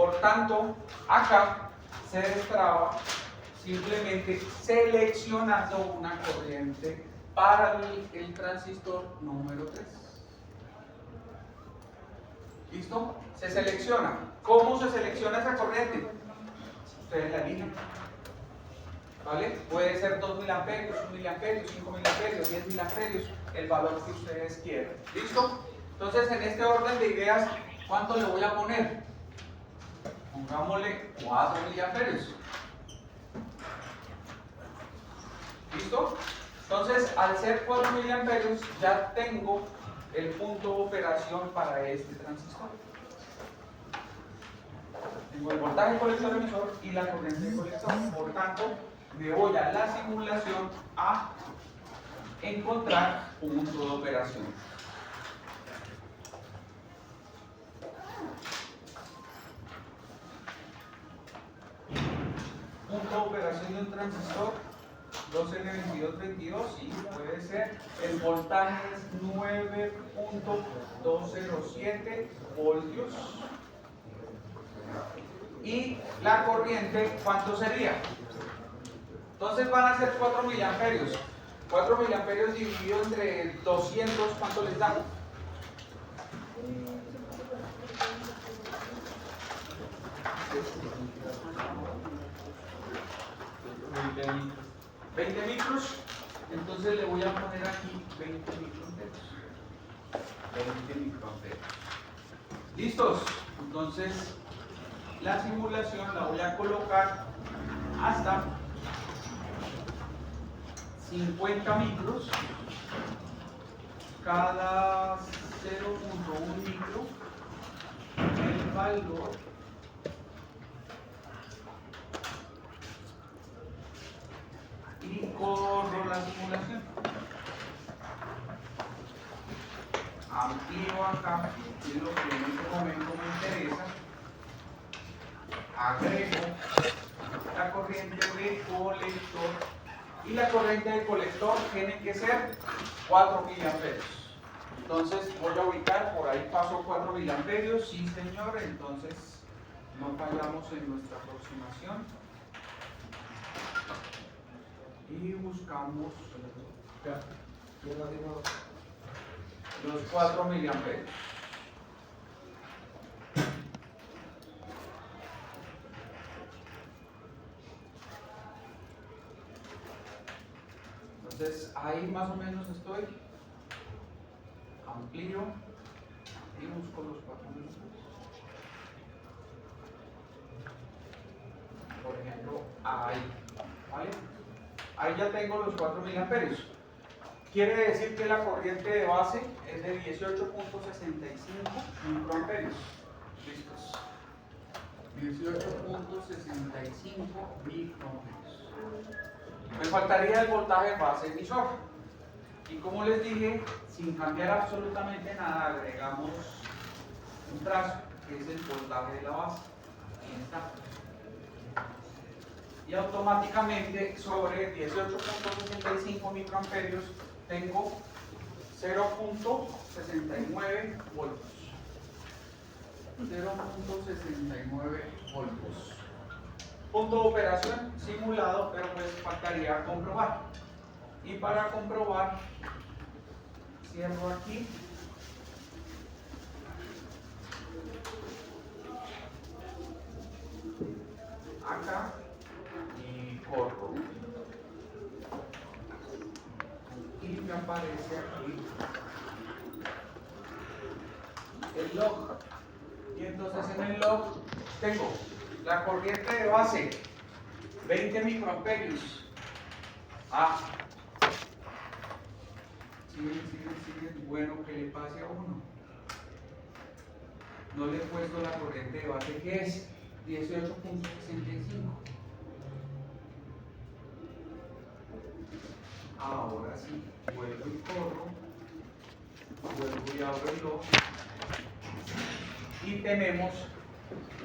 Por tanto, acá se destraba simplemente seleccionando una corriente para el transistor número 3. ¿Listo? Se selecciona. ¿Cómo se selecciona esa corriente? Ustedes la eligen. ¿Vale? Puede ser 2.000 amperios, 1.000 amperios, 5.000 amperios, 10.000 amperios, el valor que ustedes quieran. ¿Listo? Entonces, en este orden de ideas, ¿cuánto le voy a poner? Pongámosle 4 miliamperios. ¿Listo? Entonces, al ser 4 miliamperios, ya tengo el punto de operación para este transistor. Tengo el voltaje colector emisor y la corriente colector. Por tanto, me voy a la simulación a encontrar punto de operación. Punto de operación de un transistor 2N2222, sí, puede ser. El voltaje es 9.207 voltios. Y la corriente, ¿cuánto sería? Entonces van a ser 4 miliamperios. 4 miliamperios dividido entre 200, ¿cuánto les da? 20 micros. Entonces le voy a poner aquí 20 microamperes. 20 microamperes. ¿Listos? Entonces la simulación la voy a colocar hasta 50 micros. Cada 0.1 micro el valor y corro la simulación. Amplío acá, que es lo que en este momento me interesa. Agrego la corriente de colector y la corriente de colector tiene que ser 4 miliamperios. Entonces voy a ubicar, por ahí paso 4 miliamperios, sí señor, entonces no fallamos en nuestra aproximación. Y buscamos los 4 miliamperios. Entonces ahí más o menos estoy. Amplío y busco los 4 miliamperios. Por ejemplo, ahí. ¿Vale? Ahí ya tengo los 4 miliamperios. Quiere decir que la corriente de base es de 18.65 microamperios. Listos. 18.65 microamperios. Me faltaría el voltaje base emisor. Y como les dije, sin cambiar absolutamente nada, agregamos un trazo, que es el voltaje de la base. Ahí está. Y automáticamente sobre 18.65 microamperios tengo 0.69 voltios. 0.69 voltios. Punto de operación simulado, pero pues faltaría comprobar. Y para comprobar, cierro aquí. Acá. Y corro. Y me aparece aquí el log. Y entonces en el log tengo la corriente de base 20 microamperios. Sigue. Bueno, que le pase a uno. No le he puesto la corriente de base que es 18.65. Ahora sí, vuelvo y corro, vuelvo y abro el log y tenemos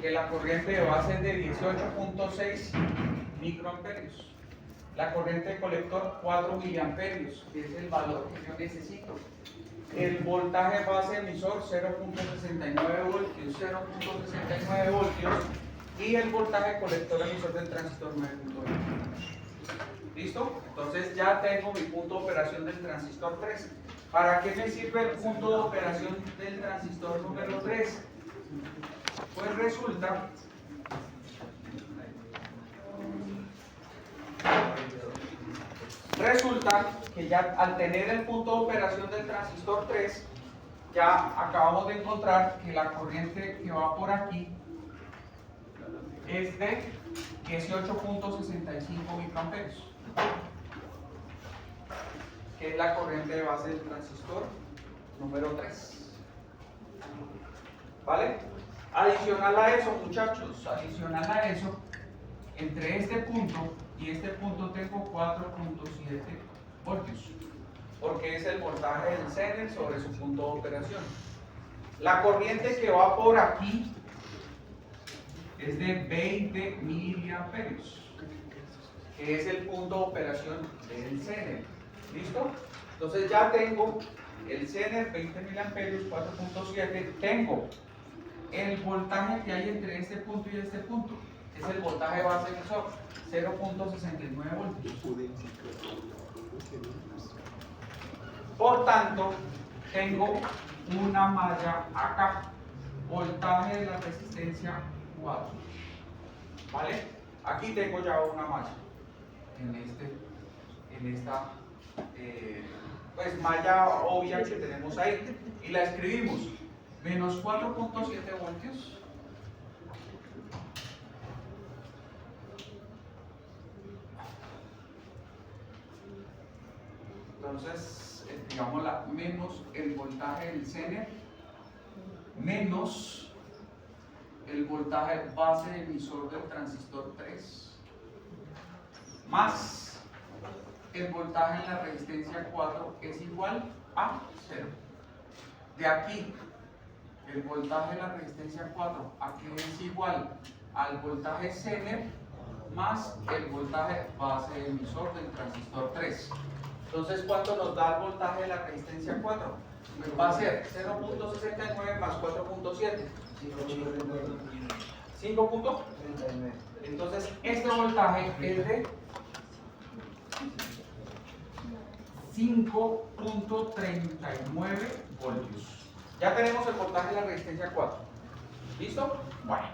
que la corriente de base es de 18.6 microamperios. La corriente de colector 4 miliamperios, que es el valor que yo necesito. el voltaje base emisor 0.69 voltios, 0.69 voltios y el voltaje colector emisor del transistor 9.20. ¿Listo? Entonces ya tengo mi punto de operación del transistor 3. ¿Para qué me sirve el punto de operación del transistor número 3? Pues resulta que ya al tener el punto de operación del transistor 3, ya acabamos de encontrar que la corriente que va por aquí es de 18.65 microamperios, que es la corriente de base del transistor número 3. ¿Vale? Adicional a eso, muchachos, adicional a eso, entre este punto y este punto tengo 4.7 voltios, porque es el voltaje del Zener sobre su punto de operación. La corriente que va por aquí es de 20 miliamperios, que es el punto de operación del Zener. ¿Listo? Entonces ya tengo el Zener 20 miliamperios, 4.7, tengo el voltaje que hay entre este punto y este punto, es el voltaje base emisor, 0.69 voltios. Por tanto, tengo una malla acá, voltaje de la resistencia 4. ¿Vale? Aquí tengo ya una malla en esta pues malla obvia que tenemos ahí, y la escribimos menos 4.7 voltios entonces escribámosla menos el voltaje del Zener menos el voltaje base emisor del transistor 3 más el voltaje en la resistencia 4 es igual a 0. De aquí, el voltaje en la resistencia 4 aquí es igual al voltaje Zener más el voltaje base emisor del transistor 3. Entonces, ¿cuánto nos da el voltaje de la resistencia 4? Va a ser 0.69 más 4.7. 5.39. Entonces, este voltaje es de 5.39 voltios. Ya tenemos el voltaje de la resistencia 4. ¿Listo? Bueno.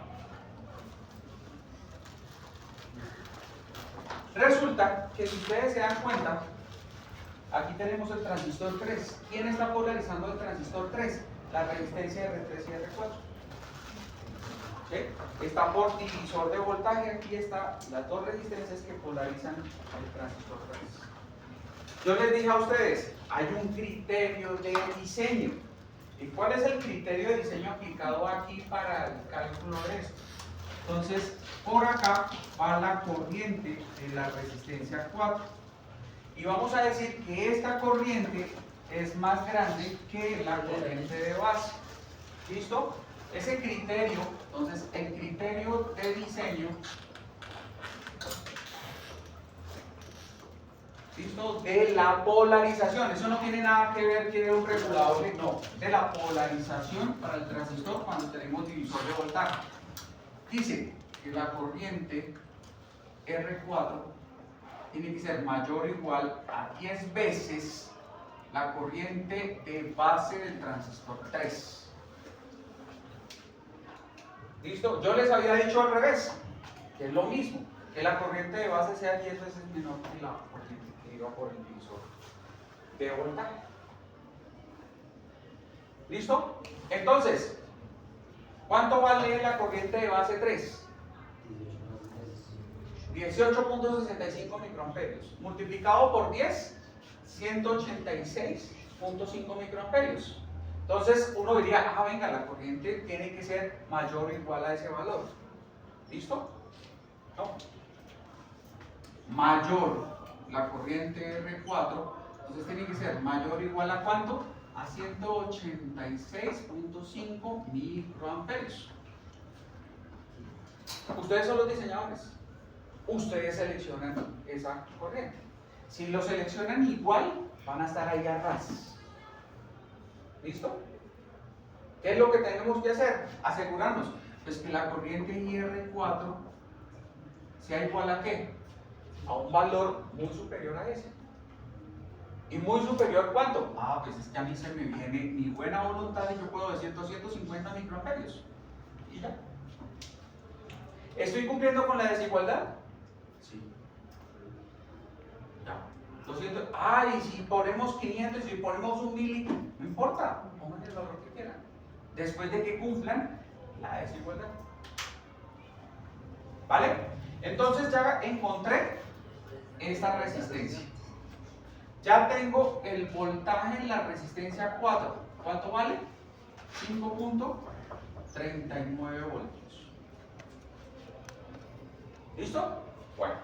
Resulta que si ustedes se dan cuenta, aquí tenemos el transistor 3. ¿Quién está polarizando el transistor 3? La resistencia R3 y R4. ¿Sí? Está por divisor de voltaje. Aquí están las dos resistencias que polarizan el transistor 3. Yo les dije a ustedes, hay un criterio de diseño. ¿Y cuál es el criterio de diseño aplicado aquí para el cálculo de esto? Entonces, por acá va la corriente de la resistencia 4. Y vamos a decir que esta corriente es más grande que la corriente de base. ¿Listo? Ese criterio, entonces, el criterio de diseño, ¿listo? De la polarización, eso no tiene nada que ver que un regulador, no, de la polarización para el transistor cuando tenemos divisor de voltaje. Dice que la corriente R4 tiene que ser mayor o igual a 10 veces la corriente de base del transistor 3. ¿Listo? Yo les había dicho al revés, que es lo mismo, que la corriente de base sea 10 veces menor que la corriente que iba por el divisor de voltaje. ¿Listo? Entonces, ¿cuánto vale la corriente de base 3? 18.65 microamperios. Multiplicado por 10, 186.5 microamperios. Entonces uno diría, ah, venga, la corriente tiene que ser mayor o igual a ese valor. ¿Listo? No. Mayor la corriente R4, entonces tiene que ser mayor o igual a ¿cuánto? A 186.5 microamperios. Ustedes son los diseñadores. Ustedes seleccionan esa corriente. Si lo seleccionan igual, van a estar ahí a ras. ¿Listo? ¿Qué es lo que tenemos que hacer? Asegurarnos pues que la corriente IR4 sea igual a ¿qué? A un valor muy superior a ese. ¿Y muy superior cuánto? Ah, pues es que a mí se me viene mi buena voluntad y yo puedo decir 250 microamperios. Y ya. ¿Estoy cumpliendo con la desigualdad? Sí. Ya. 200. Ah, y si ponemos 500, si ponemos 1000, no importa, pongan el valor que quieran. Después de que cumplan la desigualdad. ¿Vale? Entonces ya encontré esta resistencia. Ya tengo el voltaje en la resistencia 4. ¿Cuánto vale? 5.39 voltios. ¿Listo? Bueno.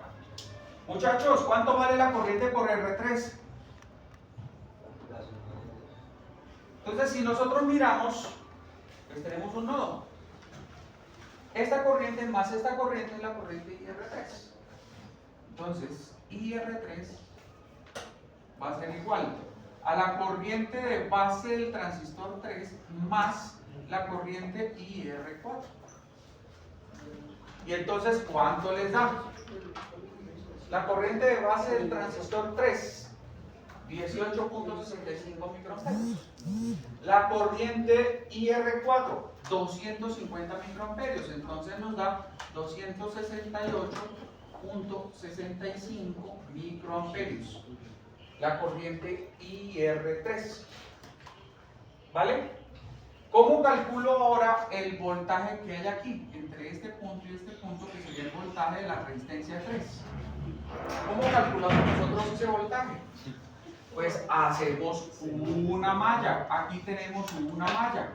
Muchachos, ¿cuánto vale la corriente por R3? Entonces, si nosotros miramos, pues tenemos un nodo. Esta corriente más esta corriente es la corriente IR3. Entonces, IR3 va a ser igual a la corriente de base del transistor 3 más la corriente IR4. Y entonces, ¿cuánto les da? La corriente de base del transistor 3, 18.65 microamperios. La corriente IR4, 250 microamperios. Entonces nos da 268.65 microamperios. La corriente IR3. ¿Vale? ¿Cómo calculo ahora el voltaje que hay aquí? Entre este punto y este punto, que sería el voltaje de la resistencia 3. ¿Cómo calculamos nosotros ese voltaje? Pues hacemos una malla. Aquí tenemos una malla.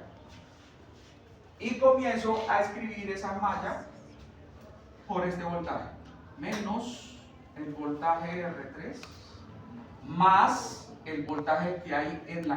Y comienzo a escribir esa malla por este voltaje. Menos el voltaje R3 más el voltaje que hay en la